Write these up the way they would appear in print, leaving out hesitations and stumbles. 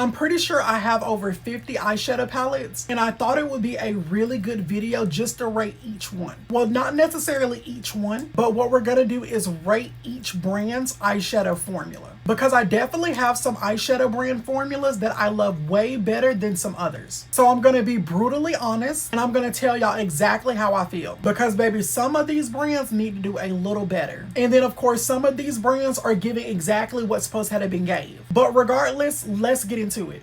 I'm pretty sure I have over 50 eyeshadow palettes, and I thought it would be a really good video just to rate each one. Well, not necessarily each one, but what we're gonna do is rate each brand's eyeshadow formula, because I definitely have some eyeshadow brand formulas that I love way better than some others. So I'm gonna be brutally honest, and I'm gonna tell y'all exactly how I feel, because baby, some of these brands need to do a little better. And then of course, some of these brands are giving exactly what's supposed to have been gave. But regardless, let's get into it.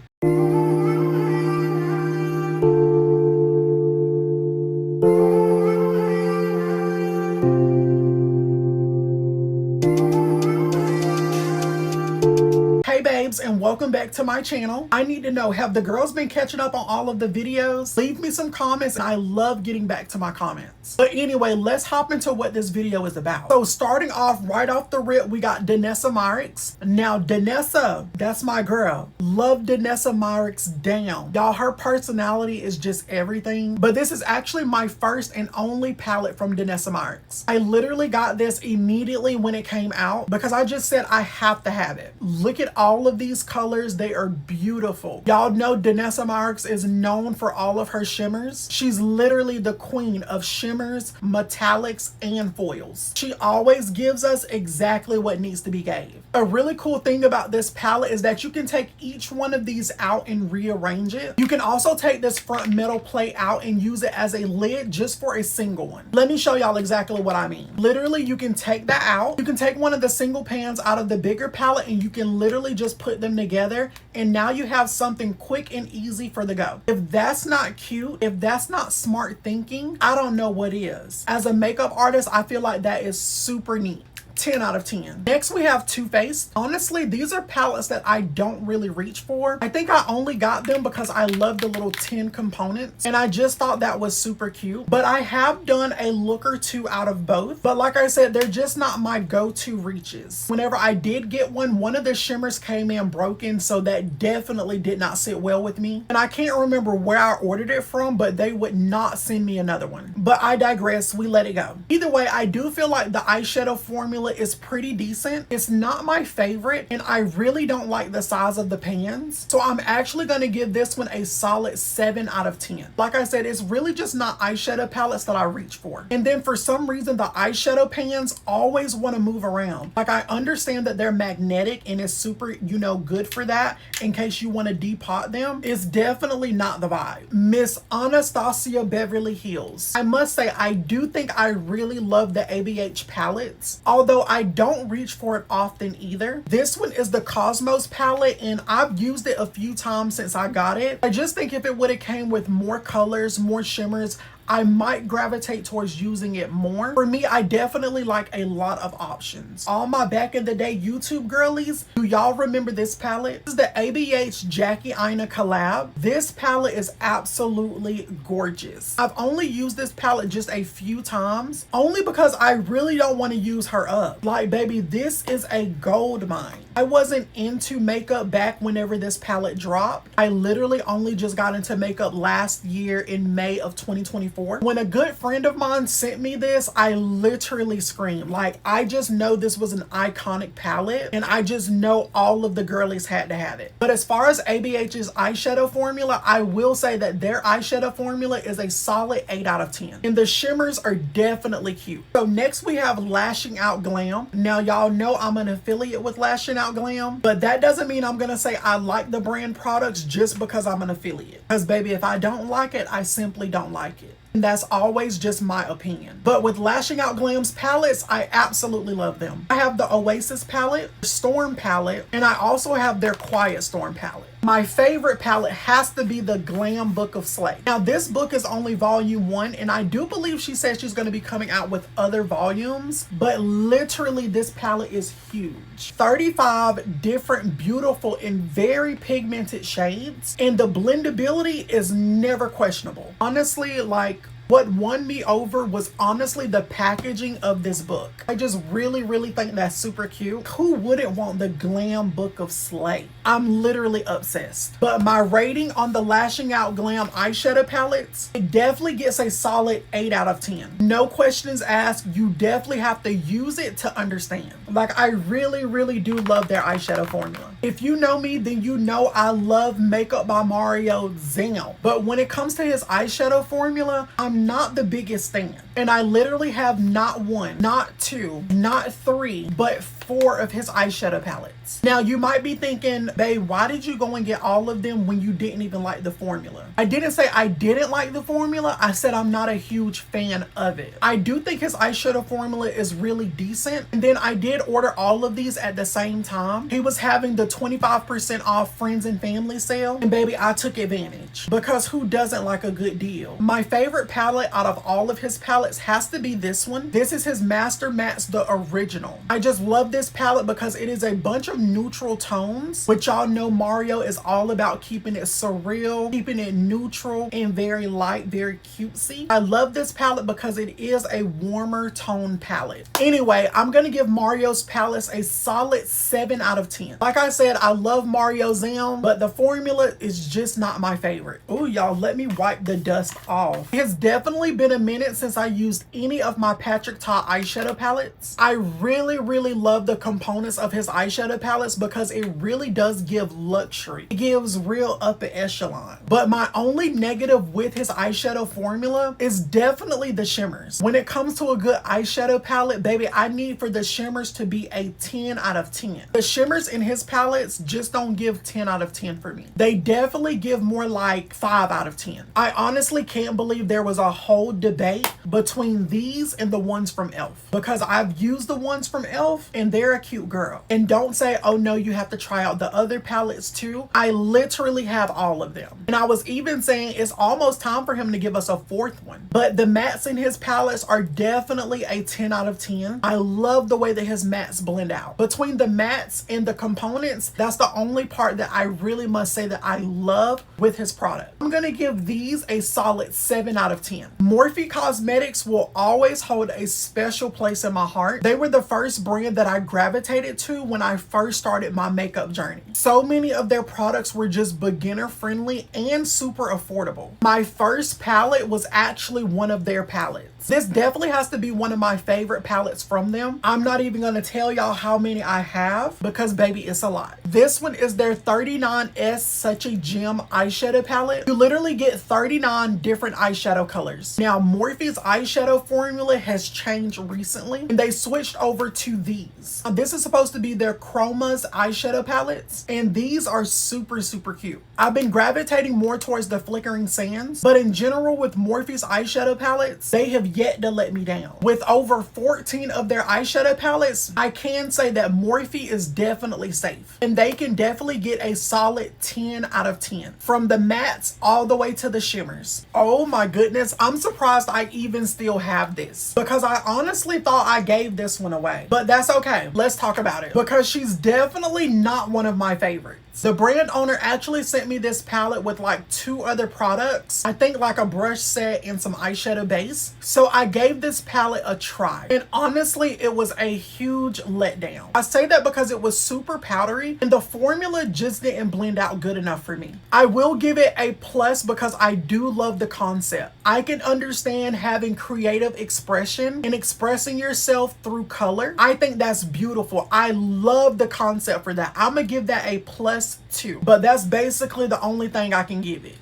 Hey babes, and welcome back to my channel. I need to know, have the girls been catching up on all of the videos? Leave me some comments, and I love getting back to my comments. But anyway, let's hop into what this video is about. So starting off right off the rip, we got Danessa Myricks. Now Danessa, that's my girl. Love Danessa Myricks down. Y'all, her personality is just everything. But this is actually my first and only palette from Danessa Myricks. I literally got this immediately when it came out because I just said I have to have it. Look at all of these colors, they are beautiful. Y'all know Danessa Myricks is known for all of her shimmers. She's literally the queen of shimmers, metallics, and foils. She always gives us exactly what needs to be gave. A really cool thing about this palette is that you can take each one of these out and rearrange it. You can also take this front metal plate out and use it as a lid just for a single one. Let me show y'all exactly what I mean. Literally, you can take that out. You can take one of the single pans out of the bigger palette and you can literally just put them together, and now you have something quick and easy for the go. If that's not cute, if that's not smart thinking, I don't know what is. As a makeup artist, I feel like that is super neat. 10 out of 10. Next, we have Too Faced. Honestly, these are palettes that I don't really reach for. I think I only got them because I love the little tin components, and I just thought that was super cute. But I have done a look or two out of both. But like I said, they're just not my go-to reaches. Whenever I did get one of the shimmers came in broken, so that definitely did not sit well with me. And I can't remember where I ordered it from, but they would not send me another one. But I digress, we let it go. Either way, I do feel like the eyeshadow formula is pretty decent. It's not my favorite, and I really don't like the size of the pans. So I'm actually going to give this one a solid 7 out of 10. Like I said, it's really just not eyeshadow palettes that I reach for. And then for some reason, the eyeshadow pans always want to move around. Like, I understand that they're magnetic and it's super, you know, good for that in case you want to depot them. It's definitely not the vibe. Miss Anastasia Beverly Hills. I must say, I do think I really love the ABH palettes, although I don't reach for it often either. This one is the Cosmos palette, and I've used it a few times since I got it. I just think if it would have came with more colors, more shimmers, I might gravitate towards using it more. For me, I definitely like a lot of options. All my back in the day YouTube girlies, do y'all remember this palette? This is the ABH Jackie Aina collab. This palette is absolutely gorgeous. I've only used this palette just a few times, only because I really don't want to use her up. Like, baby, this is a gold mine. I wasn't into makeup back whenever this palette dropped. I literally only just got into makeup last year in May of 2024. When a good friend of mine sent me this, I literally screamed. Like, I just know this was an iconic palette, and I just know all of the girlies had to have it. But as far as ABH's eyeshadow formula, I will say that their eyeshadow formula is a solid 8 out of 10. And the shimmers are definitely cute. So next we have Lashing Out Glam. Now y'all know I'm an affiliate with Lashing Out Glam, but that doesn't mean I'm gonna say I like the brand products just because I'm an affiliate. Because baby, if I don't like it, I simply don't like it. And that's always just my opinion. But with Lashing Out Glam's palettes, I absolutely love them. I have the Oasis palette, Storm palette, and I also have their Quiet Storm palette. My favorite palette has to be the Glam Book of Slay. Now, this book is only volume 1, and I do believe she said she's going to be coming out with other volumes, but literally this palette is huge. 35 different, beautiful, and very pigmented shades, and the blendability is never questionable. Honestly, like, What won me over was honestly the packaging of this book. I just really think that's super cute. Who wouldn't want the glam book of Slay? I'm literally obsessed. But my rating on the Lashing Out Glam eyeshadow palettes, it definitely gets a solid 8 out of 10. No questions asked. You definitely have to use it to understand. Like, I really do love their eyeshadow formula. If you know me, then you know I love Makeup by Mario Zam. But when it comes to his eyeshadow formula, I'm not the biggest fan. And I literally have not one, not two, not three, but 4 of his eyeshadow palettes. Now you might be thinking, babe, why did you go and get all of them when you didn't even like the formula? I didn't say I didn't like the formula. I said I'm not a huge fan of it. I do think his eyeshadow formula is really decent. And then I did order all of these at the same time. He was having the 25% off friends and family sale. And baby, I took advantage because who doesn't like a good deal? My favorite palette out of all of his palettes has to be this one. This is his Master Mattes, the original. I just love this palette because it is a bunch of neutral tones, which y'all know Mario is all about keeping it surreal, keeping it neutral and very light, very cutesy. I love this palette because it is a warmer tone palette. Anyway, I'm gonna give Mario's palettes a solid 7 out of 10. Like I said, I love Mario Zam, but the formula is just not my favorite. Oh, y'all, let me wipe the dust off. It has definitely been a minute since I used any of my Patrick Ta eyeshadow palettes. I really love the components of his eyeshadow palettes because it really does give luxury. It gives real upper echelon. But my only negative with his eyeshadow formula is definitely the shimmers. When it comes to a good eyeshadow palette, baby, I need for the shimmers to be a 10 out of 10. The shimmers in his palettes just don't give 10 out of 10 for me. They definitely give more like 5 out of 10. I honestly can't believe there was a whole debate between these and the ones from e.l.f. because I've used the ones from e.l.f. and they're a cute girl. And don't say, oh no, you have to try out the other palettes too. I literally have all of them. And I was even saying it's almost time for him to give us a 4th one. But the mattes in his palettes are definitely a 10 out of 10. I love the way that his mattes blend out. Between the mattes and the components, that's the only part that I really must say that I love with his product. I'm gonna give these a solid 7 out of 10. Morphe Cosmetics will always hold a special place in my heart. They were the first brand that I gravitated to when I first started my makeup journey. So many of their products were just beginner friendly and super affordable. My first palette was actually one of their palettes. This definitely has to be one of my favorite palettes from them. I'm not even gonna tell y'all how many I have because baby, it's a lot. This one is their 39S Such a Gem eyeshadow palette. You literally get 39 different eyeshadow colors. Now, Morphe's eyeshadow formula has changed recently and they switched over to these. This is supposed to be their Chromas eyeshadow palettes and these are super cute. I've been gravitating more towards the Flickering Sands, but in general with Morphe's eyeshadow palettes, they have yet to let me down. With over 14 of their eyeshadow palettes, I can say that Morphe is definitely safe and they can definitely get a solid 10 out of 10 from the mattes all the way to the shimmers. Oh my goodness, I'm surprised I even still have this because I honestly thought I gave this one away, but that's okay. Let's talk about it because she's definitely not one of my favorites. The brand owner actually sent me this palette with like 2 other products. I think like a brush set and some eyeshadow base. So I gave this palette a try. And honestly, it was a huge letdown. I say that because it was super powdery and the formula just didn't blend out good enough for me. I will give it a plus because I do love the concept. I can understand having creative expression and expressing yourself through color. I think that's beautiful. I love the concept for that. I'm gonna give that a plus 2, but that's basically the only thing I can give it.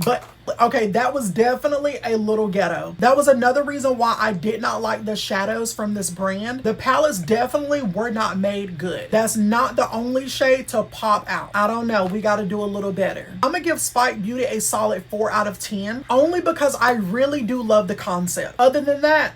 But okay, that was definitely a little ghetto. That was another reason why I did not like the shadows from this brand. The palettes definitely were not made good. That's not the only shade to pop out. I don't know, we got to do a little better. I'm gonna give Spike Beauty a solid 4 out of 10 only because I really do love the concept. Other than that,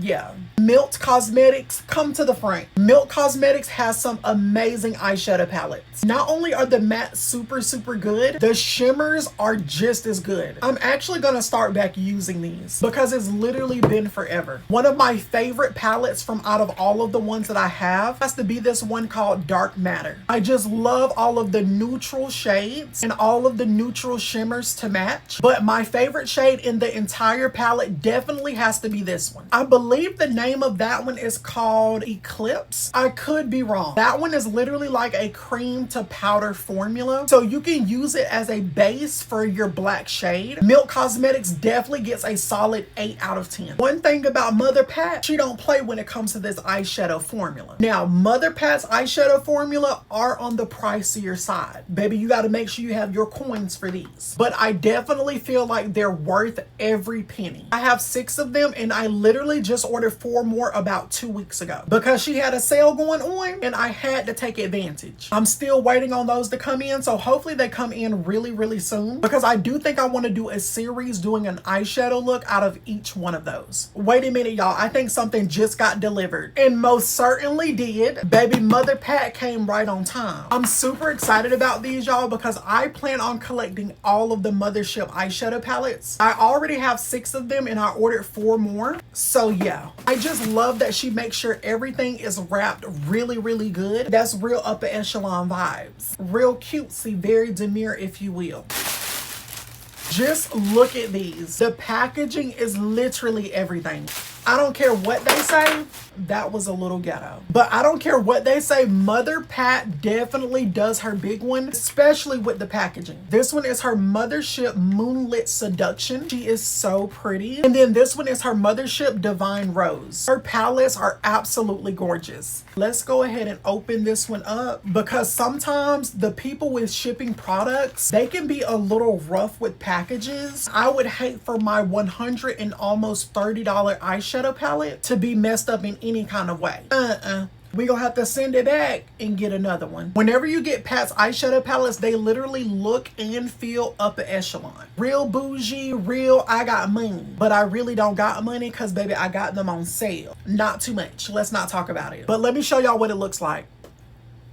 Yeah. Milt Cosmetics, come to the front. Milt Cosmetics has some amazing eyeshadow palettes. Not only are the mattes super good, the shimmers are just as good. I'm actually gonna start back using these because it's literally been forever. One of my favorite palettes from out of all of the ones that I have has to be this one called Dark Matter. I just love all of the neutral shades and all of the neutral shimmers to match. But my favorite shade in the entire palette definitely has to be this one. I believe the name of that one is called Eclipse. I could be wrong. That one is literally like a cream to powder formula, so you can use it as a base for your black shade. Milk Cosmetics definitely gets a solid 8 out of 10. One thing about Mother Pat, she don't play when it comes to this eyeshadow formula. Now, Mother Pat's eyeshadow formula are on the pricier side. Baby, you got to make sure you have your coins for these. But I definitely feel like they're worth every penny. I have 6 of them and I literally just ordered 4 more about 2 weeks ago because she had a sale going on and I had to take advantage. I'm still waiting on those to come in, so hopefully they come in really soon because I do think I want to do a series doing an eyeshadow look out of each one of those. Wait a minute, y'all. I think something just got delivered, and most certainly did. Baby, Mother Pat came right on time. I'm super excited about these, y'all, because I plan on collecting all of the Mothership eyeshadow palettes. I already have 6 of them and I ordered 4 more. So yeah, I just love that she makes sure everything is wrapped really good. That's real upper echelon vibes. Real cutesy, very demure, if you will. Just look at these. The packaging is literally everything. I don't care what they say. That was a little ghetto. But I don't care what they say. Mother Pat definitely does her big one, especially with the packaging. This one is her Mothership Moonlit Seduction. She is so pretty. And then this one is her Mothership Divine Rose. Her palettes are absolutely gorgeous. Let's go ahead and open this one up because sometimes the people with shipping products, they can be a little rough with packages. I would hate for my $100 and almost $30 eyeshadow palette to be messed up in any kind of way. We gonna have to send it back and get another one. Whenever you get Pat's eyeshadow palettes, they literally look and feel upper echelon. Real bougie, real I got money. But I really don't got money because baby, I got them on sale. Not too much. Let's not talk about it. But let me show y'all what it looks like.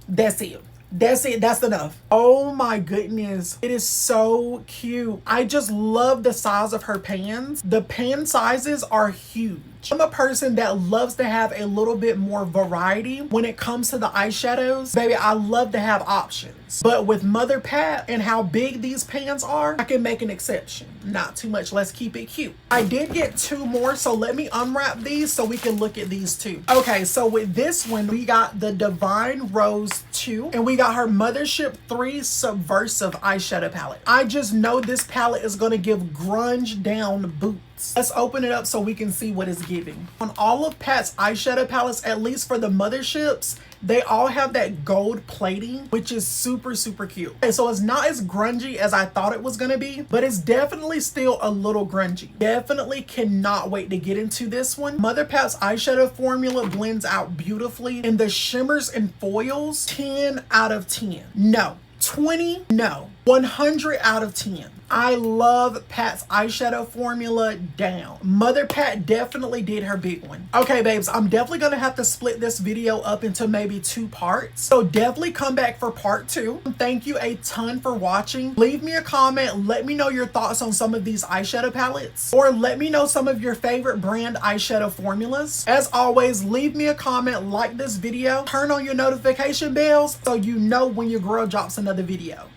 That's it. That's it. That's enough. Oh my goodness. It is so cute. I just love the size of her pans. The pan sizes are huge. I'm a person that loves to have a little bit more variety when it comes to the eyeshadows. Baby, I love to have options. But with Mother Pat and how big these pans are, I can make an exception. Not too much. Let's keep it cute. I did get 2 more, so let me unwrap these so we can look at these too. Okay, so with this one, we got the Divine Rose 2 and we got her Mothership 3 Subversive eyeshadow palette. I just know this palette is going to give grunge down boots. Let's open it up so we can see what it's giving. On all of Pat's eyeshadow palettes, at least for the Motherships, they all have that gold plating, which is super cute. Okay, so it's not as grungy as I thought it was gonna be, but it's definitely still a little grungy. Definitely cannot wait to get into this one. Mother Pat's eyeshadow formula blends out beautifully, and the shimmers and foils, 10 out of 10. No. 20? No. 100 out of 10. I love Pat's eyeshadow formula down. Mother Pat definitely did her big one. Okay, babes, I'm definitely gonna have to split this video up into maybe 2 parts. So definitely come back for part 2. Thank you a ton for watching. Leave me a comment. Let me know your thoughts on some of these eyeshadow palettes, or let me know some of your favorite brand eyeshadow formulas. As always, leave me a comment, like this video, turn on your notification bells so you know when your girl drops another video.